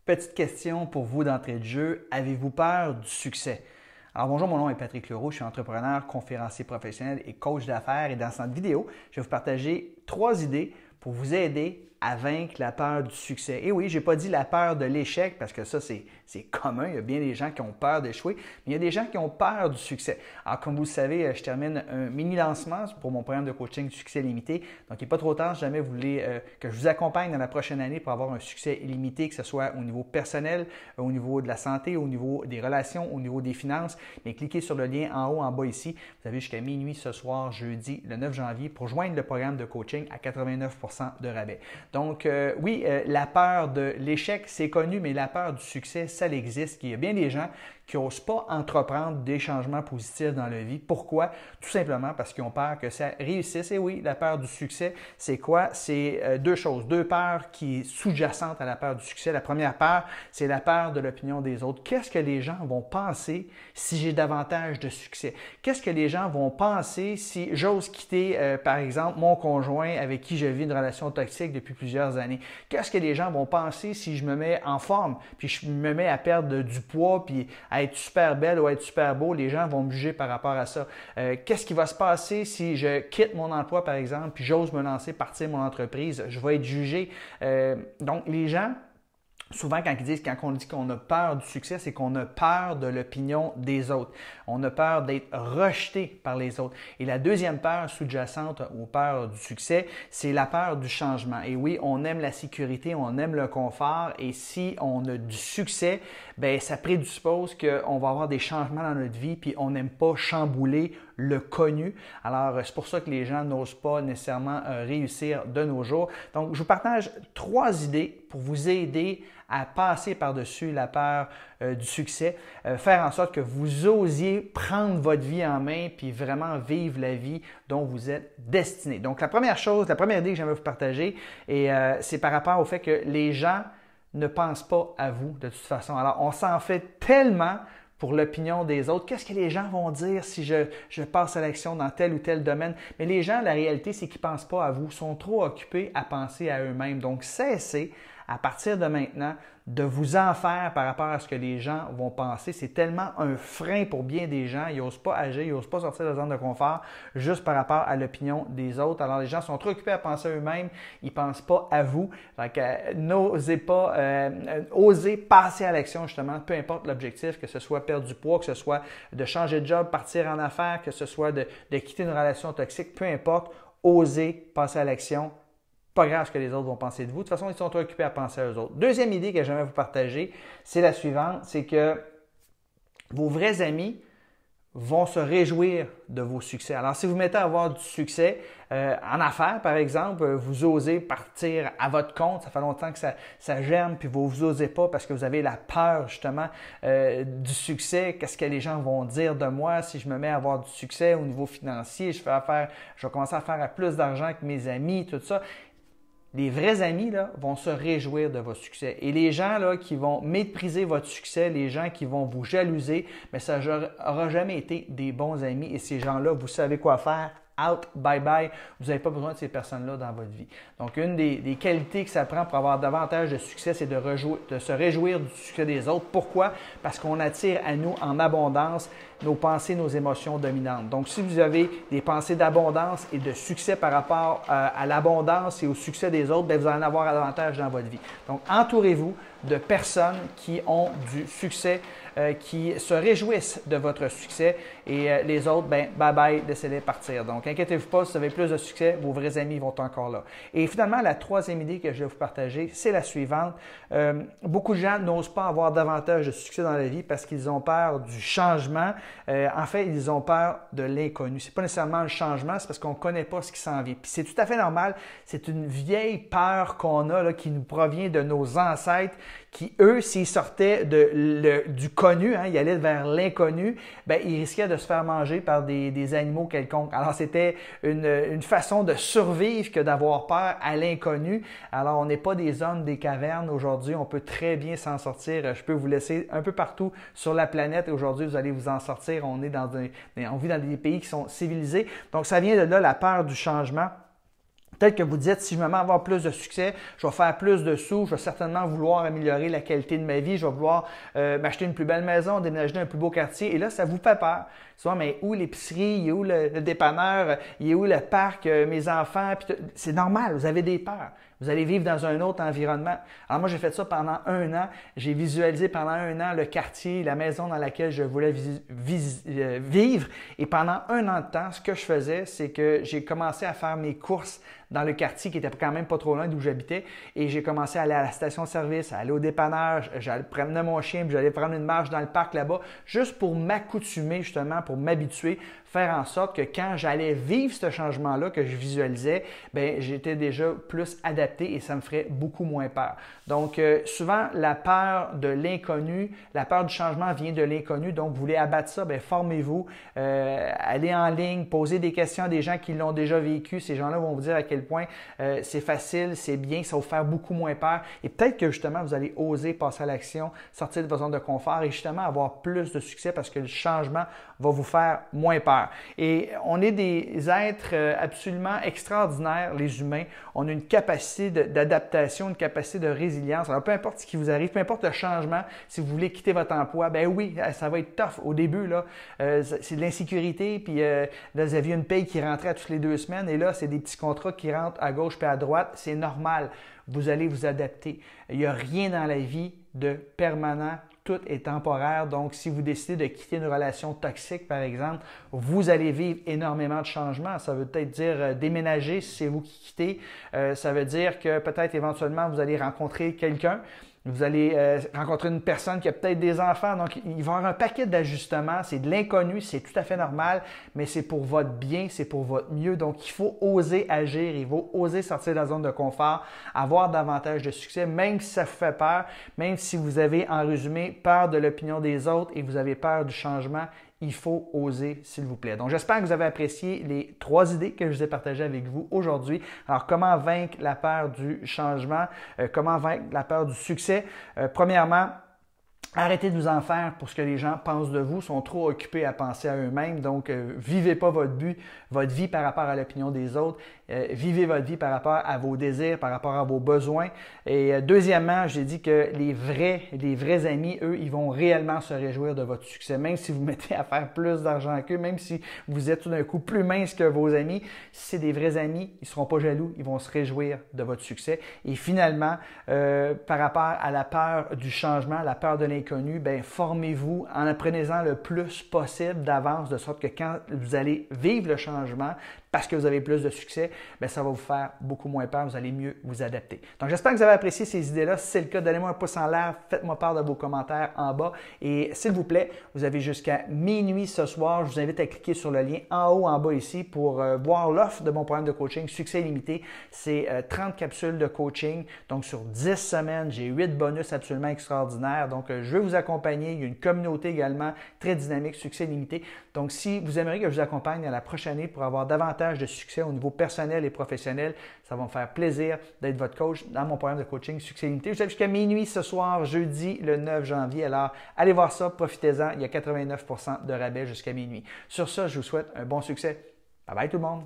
Petite question pour vous d'entrée de jeu. Avez-vous peur du succès? Alors bonjour, mon nom est Patrick Leroux, je suis entrepreneur, conférencier professionnel et coach d'affaires. Et dans cette vidéo, je vais vous partager 3 idées pour vous aider à vaincre la peur du succès. Et oui, je n'ai pas dit la peur de l'échec parce que ça, c'est commun. Il y a bien des gens qui ont peur d'échouer, mais il y a des gens qui ont peur du succès. Alors, comme vous le savez, je termine un mini-lancement pour mon programme de coaching Succès Illimité. Donc, il n'est pas trop tard si jamais vous voulez que je vous accompagne dans la prochaine année pour avoir un succès illimité, que ce soit au niveau personnel, au niveau de la santé, au niveau des relations, au niveau des finances. Mais cliquez sur le lien en haut, en bas ici. Vous avez jusqu'à minuit ce soir, jeudi, le 9 janvier, pour joindre le programme de coaching à 89% de rabais. Donc, oui, la peur de l'échec, c'est connu, mais la peur du succès, ça existe. Il y a bien des gens qui n'osent pas entreprendre des changements positifs dans leur vie. Pourquoi? Tout simplement parce qu'ils ont peur que ça réussisse. Et oui, la peur du succès, c'est quoi? C'est deux choses, deux peurs qui sont sous-jacentes à la peur du succès. La première peur, c'est la peur de l'opinion des autres. Qu'est-ce que les gens vont penser si j'ai davantage de succès? Qu'est-ce que les gens vont penser si j'ose quitter, par exemple, mon conjoint avec qui je vis une relation toxique depuis plusieurs années? Qu'est-ce que les gens vont penser si je me mets en forme, puis je me mets à perdre du poids, puis à être super belle ou à être super beau? Les gens vont me juger par rapport à ça. Qu'est-ce qui va se passer si je quitte mon emploi, par exemple, puis j'ose me lancer, partir mon entreprise? Je vais être jugé. Donc, les gens, souvent, quand on dit qu'on a peur du succès, c'est qu'on a peur de l'opinion des autres. On a peur d'être rejeté par les autres. Et la deuxième peur sous-jacente aux peurs du succès, c'est la peur du changement. Et oui, on aime la sécurité, on aime le confort. Et si on a du succès, bien, ça prédispose qu'on va avoir des changements dans notre vie, puis on n'aime pas chambouler le connu. Alors, c'est pour ça que les gens n'osent pas nécessairement réussir de nos jours. Donc, je vous partage 3 idées pour vous aider à passer par-dessus la peur du succès, faire en sorte que vous osiez prendre votre vie en main puis vraiment vivre la vie dont vous êtes destiné. Donc, la première idée que j'aimerais vous partager, c'est par rapport au fait que les gens ne pensent pas à vous de toute façon. Alors, on s'en fait tellement pour l'opinion des autres. Qu'est-ce que les gens vont dire si je passe à l'action dans tel ou tel domaine? Mais les gens, la réalité, c'est qu'ils ne pensent pas à vous, sont trop occupés à penser à eux-mêmes. Donc, cessez à partir de maintenant de vous en faire par rapport à ce que les gens vont penser. C'est tellement un frein pour bien des gens. Ils n'osent pas agir, ils n'osent pas sortir de la zone de confort juste par rapport à l'opinion des autres. Alors, les gens sont trop occupés à penser à eux-mêmes, ils ne pensent pas à vous. Donc, n'osez pas, osez passer à l'action justement, peu importe l'objectif, que ce soit perdre du poids, que ce soit de changer de job, partir en affaires, que ce soit de quitter une relation toxique, peu importe, osez passer à l'action. Pas grave ce que les autres vont penser de vous. De toute façon, ils sont trop occupés à penser à eux autres. Deuxième idée que j'aimerais vous partager, c'est la suivante, c'est que vos vrais amis vont se réjouir de vos succès. Alors, si vous mettez à avoir du succès en affaires, par exemple, vous osez partir à votre compte, ça fait longtemps que ça germe, puis vous n'osez pas parce que vous avez la peur, justement, du succès. Qu'est-ce que les gens vont dire de moi si je me mets à avoir du succès au niveau financier? Je vais commencer à faire plus d'argent que mes amis, tout ça. Les vrais amis là, vont se réjouir de votre succès. Et les gens là, qui vont mépriser votre succès, les gens qui vont vous jalouser, mais ça n'aura jamais été des bons amis. Et ces gens-là, vous savez quoi faire. Out, bye bye. Vous n'avez pas besoin de ces personnes-là dans votre vie. Donc, une des qualités que ça prend pour avoir davantage de succès, c'est de se réjouir du succès des autres. Pourquoi? Parce qu'on attire à nous en abondance nos pensées, nos émotions dominantes. Donc, si vous avez des pensées d'abondance et de succès par rapport à l'abondance et au succès des autres, bien, vous allez en avoir davantage dans votre vie. Donc, entourez-vous de personnes qui ont du succès, qui se réjouissent de votre succès et les autres, ben bye bye, laissez-les partir. Donc, inquiétez-vous pas, si vous avez plus de succès, vos vrais amis vont être encore là. Et finalement, la troisième idée que je vais vous partager, c'est la suivante. Beaucoup de gens n'osent pas avoir davantage de succès dans la vie parce qu'ils ont peur du changement. En fait, ils ont peur de l'inconnu. Ce n'est pas nécessairement le changement, c'est parce qu'on ne connaît pas ce qui s'en vient. Puis c'est tout à fait normal. C'est une vieille peur qu'on a là, qui nous provient de nos ancêtres qui, eux, s'ils sortaient du connu, ils allaient vers l'inconnu, ben, ils risquaient de se faire manger par des animaux quelconques. Alors, c'était une façon de survivre que d'avoir peur à l'inconnu. Alors, on n'est pas des hommes des cavernes aujourd'hui. On peut très bien s'en sortir. Je peux vous laisser un peu partout sur la planète. Aujourd'hui, vous allez vous en sortir. On vit dans des pays qui sont civilisés. Donc, ça vient de là, la peur du changement. Peut-être que vous dites, si je me mets à avoir plus de succès, je vais faire plus de sous, je vais certainement vouloir améliorer la qualité de ma vie, je vais vouloir m'acheter une plus belle maison, déménager dans un plus beau quartier. Et là, ça vous fait peur. Souvent, mais où l'épicerie, il est où le dépanneur, il est où le parc, mes enfants? C'est normal, vous avez des peurs. Vous allez vivre dans un autre environnement. Alors moi, j'ai fait ça pendant 1 an. J'ai visualisé pendant 1 an le quartier, la maison dans laquelle je voulais vivre. Et pendant 1 an de temps, ce que je faisais, c'est que j'ai commencé à faire mes courses dans le quartier qui était quand même pas trop loin d'où j'habitais. Et j'ai commencé à aller à la station-service, à aller au dépanneur. J'allais prendre mon chien, puis j'allais prendre une marche dans le parc là-bas, juste pour m'accoutumer justement, pour m'habituer, faire en sorte que quand j'allais vivre ce changement-là que je visualisais, bien, j'étais déjà plus adapté et ça me ferait beaucoup moins peur. Donc, souvent, la peur de l'inconnu, la peur du changement vient de l'inconnu. Donc, vous voulez abattre ça, bien, formez-vous, allez en ligne, posez des questions à des gens qui l'ont déjà vécu. Ces gens-là vont vous dire à quel point c'est facile, c'est bien, ça va vous faire beaucoup moins peur. Et peut-être que justement, vous allez oser passer à l'action, sortir de votre zone de confort et justement avoir plus de succès parce que le changement va vous faire moins peur. Et on est des êtres absolument extraordinaires, les humains. On a une capacité d'adaptation, une capacité de résilience. Alors, peu importe ce qui vous arrive, peu importe le changement, si vous voulez quitter votre emploi, ben oui, ça va être tough au début, là. C'est de l'insécurité, puis là, vous aviez une paye qui rentrait à toutes les 2 semaines, et là, c'est des petits contrats qui rentrent à gauche puis à droite. C'est normal. Vous allez vous adapter. Il n'y a rien dans la vie de permanent. Tout est temporaire. Donc, si vous décidez de quitter une relation toxique, par exemple, vous allez vivre énormément de changements. Ça veut peut-être dire déménager si c'est vous qui quittez. Ça veut dire que peut-être éventuellement, vous allez rencontrer quelqu'un. Vous allez rencontrer une personne qui a peut-être des enfants. Donc, il va y avoir un paquet d'ajustements. C'est de l'inconnu, c'est tout à fait normal, mais c'est pour votre bien, c'est pour votre mieux. Donc, il faut oser agir, il faut oser sortir de la zone de confort, avoir davantage de succès, même si ça vous fait peur, même si vous avez, en résumé, peur de l'opinion des autres et vous avez peur du changement. Il faut oser, s'il vous plaît. Donc, j'espère que vous avez apprécié les 3 idées que je vous ai partagées avec vous aujourd'hui. Alors, comment vaincre la peur du changement? Comment vaincre la peur du succès? Premièrement, arrêtez de vous en faire pour ce que les gens pensent de vous, sont trop occupés à penser à eux-mêmes. Donc, vivez pas votre vie par rapport à l'opinion des autres. Vivez votre vie par rapport à vos désirs, par rapport à vos besoins. Et deuxièmement, j'ai dit que les vrais amis, eux, ils vont réellement se réjouir de votre succès. Même si vous mettez à faire plus d'argent qu'eux, même si vous êtes tout d'un coup plus mince que vos amis, si c'est des vrais amis, ils ne seront pas jaloux, ils vont se réjouir de votre succès. Et finalement, par rapport à la peur du changement, la peur de l'inconnu, bien, formez-vous en apprenez-en le plus possible d'avance, de sorte que quand vous allez vivre le changement, parce que vous avez plus de succès, bien, ça va vous faire beaucoup moins peur, vous allez mieux vous adapter. Donc, j'espère que vous avez apprécié ces idées-là. Si c'est le cas, donnez-moi un pouce en l'air, faites-moi part de vos commentaires en bas. Et s'il vous plaît, vous avez jusqu'à minuit ce soir. Je vous invite à cliquer sur le lien en haut, en bas ici pour voir l'offre de mon programme de coaching Succès Illimité. C'est 30 capsules de coaching. Donc, sur 10 semaines, j'ai 8 bonus absolument extraordinaires. Donc, je vais vous accompagner. Il y a une communauté également très dynamique, Succès Illimité. Donc, si vous aimeriez que je vous accompagne à la prochaine année pour avoir davantage de succès au niveau personnel et professionnel, ça va me faire plaisir d'être votre coach dans mon programme de coaching Succès Illimité. Je jusqu'à minuit ce soir, jeudi le 9 janvier. Alors, allez voir ça, profitez-en. Il y a 89% de rabais jusqu'à minuit. Sur ça, je vous souhaite un bon succès. Bye bye tout le monde!